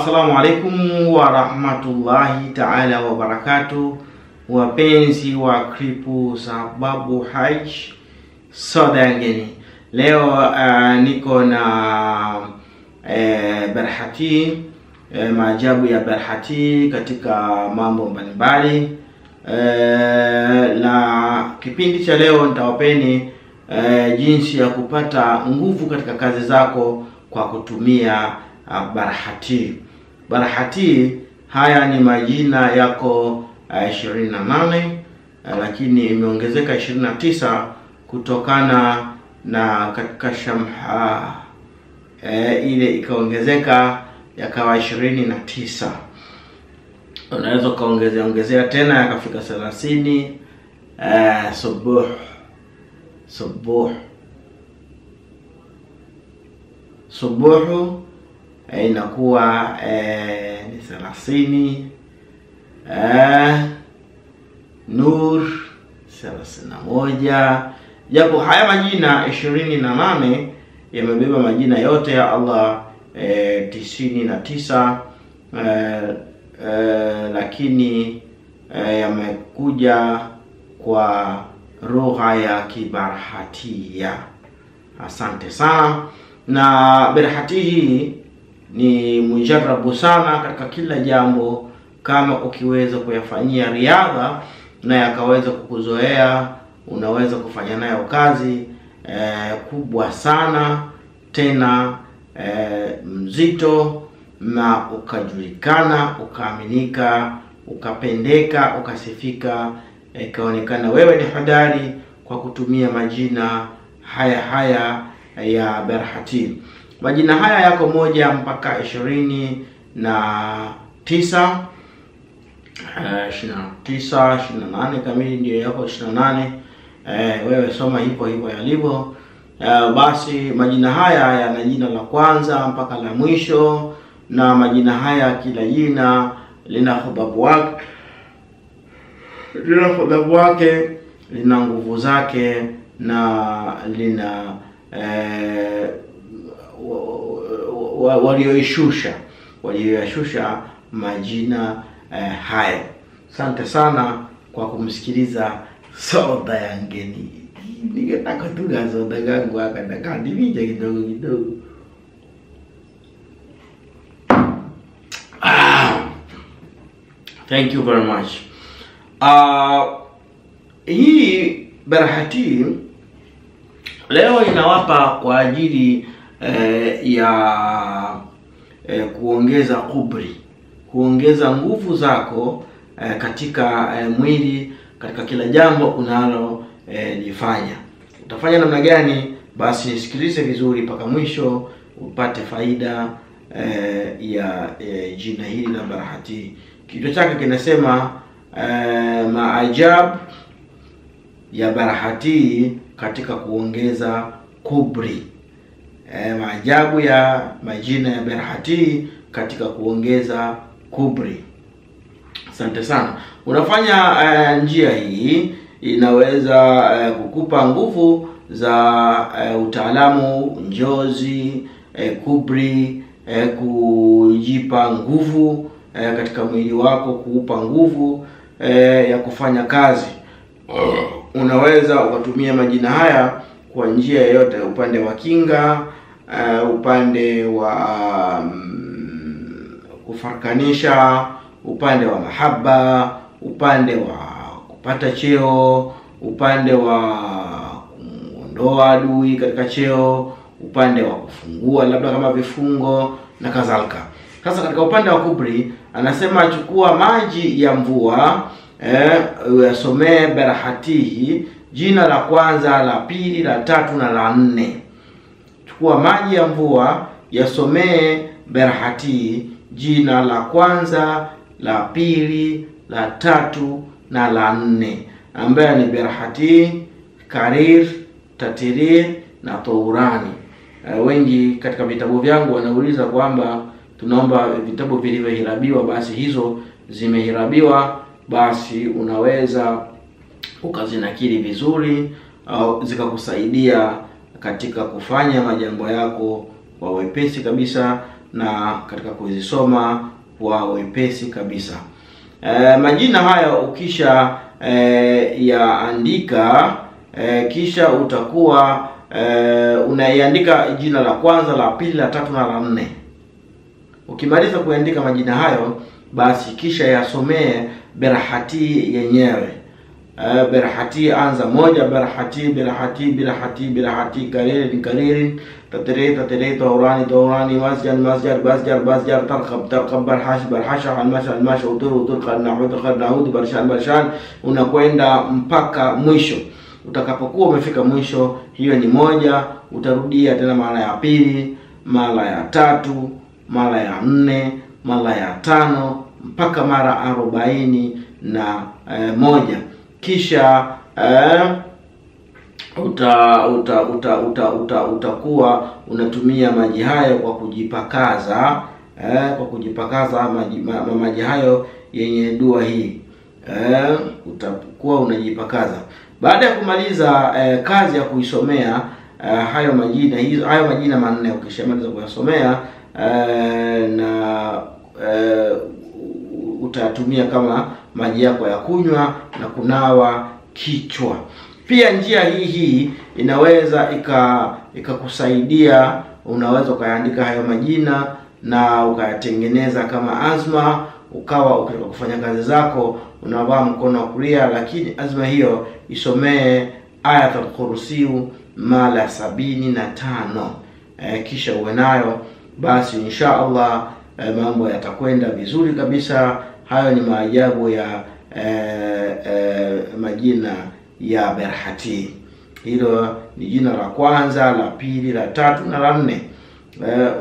Assalamu alaikum wa rahmatullahi ta'ala wa barakatuh. Wapenzi wa klipu za Babu Hajj Soda ya Ngeni. Leo niko na Berhati, maajabu ya Berhati katika mambo mbalimbali. Na kipindi cha leo nitawapeni jinsi ya kupata nguvu katika kazi zako kwa kutumia Berhati. Berhati haya ni majina yako 28, lakini imeongezeka 29 kutokana na katika shamha ile ikaongezeka yakawa 29. Unaweza kaongezea tena yakafika 30. Subuhu inakuwa ni 30. Nur 31. Japo haya majina 28 yamebeba majina yote ya Allah 99, lakini yamekuja kwa lugha ya Kiberhatia. Asante sana. Na Berhati hii ni mujarabu sana katika kila jambo. Kama ukiweza kuyafanyia riadha na yakaweza kukuzoea, unaweza kufanya nayo kazi kubwa sana, tena mzito, na ukajulikana, ukaaminika, ukapendeka, ukasifika, ikaonekana wewe ni hodari kwa kutumia majina haya ya Berhati. Majina haya yako 1 mpaka 29, 29, 28 kamili ndio yako 28. Wewe soma hivyo yalivyo. Basi majina haya yana jina la kwanza mpaka la mwisho, na majina haya kila jina lina hubabu wake, lina nguvu zake, na lina walioishusha majina haya. Asante sana kwa kumsikiliza Soda ya Ngeni. Ningetaka tuga soda gangu akataka ndivija kidogo. Thank you very much. Hii Berhati leo inawapa kwa ajili ya kuongeza kubri, kuongeza nguvu zako katika mwili, katika kila jambo unalo lifanya. Utafanya namna gani? Basi nisikilize vizuri mpaka mwisho upate faida ya jina hili la Berhati. Kichwa chake kinasema maajabu ya Berhati katika kuongeza kubri. Maajabu ya majina ya Berhati katika kuongeza kubri. Asante sana. Unafanya njia hii inaweza kukupa nguvu za utaalamu, njozi, kubri, kujipa nguvu katika mwili wako, kuupa nguvu ya kufanya kazi. Unaweza ukatumia majina haya kwa njia yoyote, upande wa kinga, upande wa kufarkanisha, upande wa mahaba, upande wa kupata cheo, upande wa kuondoa adui katika cheo, upande wa kufungua labda kama vifungo na kadhalika. Sasa katika upande wa kubri anasema chukua maji ya mvua, uyasomee Berhati, jina la kwanza, la pili, la tatu na la 4. Chukua maji ya mvua, yasomee Berhati, jina la kwanza, la pili, la tatu na la 4, ambaye ni Berhati, Karir, Tatirir na Taurani. Wengi katika vitabu vyangu wanauliza kwamba tunaomba vitabu vilivyohirabiwa. Basi hizo zimehirabiwa, basi unaweza ukazinakili vizuri au zikakusaidia katika kufanya majambo yako kwa wepesi kabisa, na katika kuzisoma kwa wepesi kabisa. Majina haya ukisha yaandika, kisha utakuwa unaiandika jina la kwanza, la pili, la tatu na la nne. Ukimaliza kuandika majina hayo, basi kisha yasomee Berhati yenyewe. Berhati anza moja, Berhati Berhati Berhati Berhati, karirin karirin, tatiri tatiri, taurani taurani, masjad masjad, basjar basjar, tarqab tarqab, barhash barhasha, almasha almasha, utur utur, qarnaud qarnaud, barshan barshan, unakwenda mpaka mwisho. Utakapokuwa umefika mwisho, hiyo ni moja, utarudia tena mara ya pili, mara ya tatu, mara ya nne, mara ya tano, mpaka mara 41. Kisha utakuwa unatumia maji hayo kwa kujipakaza, maji hayo yenye dua hii, utakuwa unajipakaza. Baada ya kumaliza kazi ya kuisomea hayo majina manne, ukishamaliza kuyasomea utatumia kama maji yako ya kunywa na kunawa kichwa. Pia njia hii inaweza ikakusaidia. Unaweza ukaandika hayo majina na ukayatengeneza kama azma, ukawa ukitaka kufanya kazi zako unavaa mkono wa kulia, lakini azma hiyo isomee Ayatul Kursi mara 75. Kisha uwe nayo, basi insha Allah mambo yatakwenda vizuri kabisa. Hayo ni maajabu ya majina ya Berhati. Hilo ni jina la kwanza, la pili, la tatu na la nne.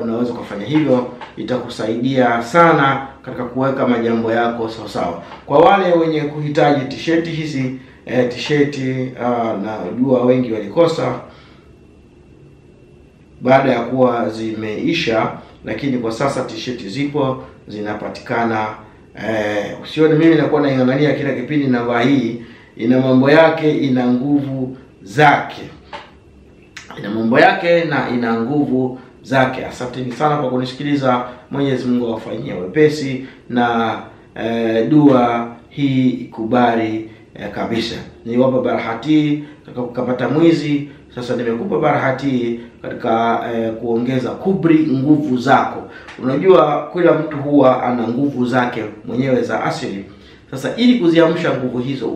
Unaweza kufanya hivyo, itakusaidia sana katika kuweka majambo yako sawa sawa. Kwa wale wenye kuhitaji t-shirt hizi, t-shirt najua wengi walikosa baada ya kuwa zimeisha, lakini kwa sasa t-shirt zipo, zinapatikana. Usione mimi nakuwa naingangania kila kipindi navaa hii. Ina mambo yake, ina nguvu zake. Ina mambo yake na ina nguvu zake. Asanteni sana kwa kunisikiliza. Mwenyezi Mungu awafanyie wepesi na dua hii ikubali kabisa. Niwapa Berhati katika kukapata mwizi. Sasa nimekupa Berhati katika kuongeza kubri nguvu zako. Unajua kila mtu huwa ana nguvu zake mwenyewe za asili. Sasa ili kuziamsha nguvu hizo,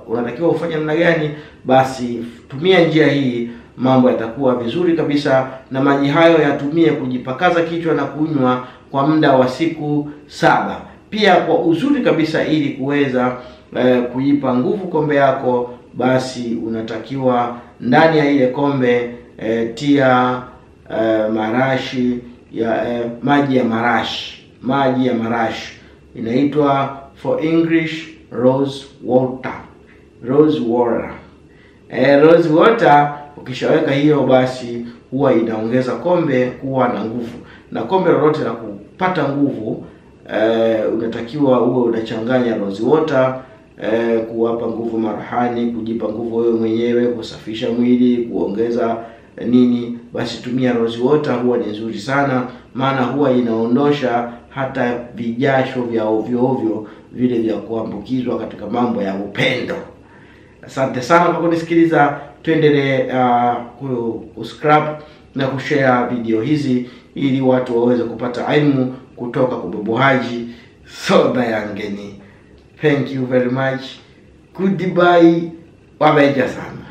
unatakiwa ufanye namna gani? Basi tumia njia hii, mambo yatakuwa vizuri kabisa. Na maji hayo yatumie kujipakaza kichwa na kunywa kwa muda wa siku 7. Pia kwa uzuri kabisa, ili kuweza kuipa nguvu kombe yako, basi unatakiwa ndani ya ile kombe tia marashi ya maji ya marashi. Inaitwa for English rose water. Rose water ukishaweka hiyo, basi huwa inaongeza kombe kuwa na nguvu. Na kombe lolote la kupata nguvu, unatakiwa uwe unachanganya rose water, kuwapa nguvu marhani, kujipa nguvu wewe mwenyewe, kusafisha mwili, kuongeza nini. Basi tumia rose water, huwa ni nzuri sana, maana huwa inaondosha hata vijasho vya ovyo ovyo vile vya kuambukizwa katika mambo ya upendo. Asante sana kwa kunisikiliza. Tuendelee kusubscribe na kushare video hizi ili watu waweze kupata elimu kutoka kwa Babu Haji Soda Yangeni. Thank you very much. Goodbye. Wabeja sana.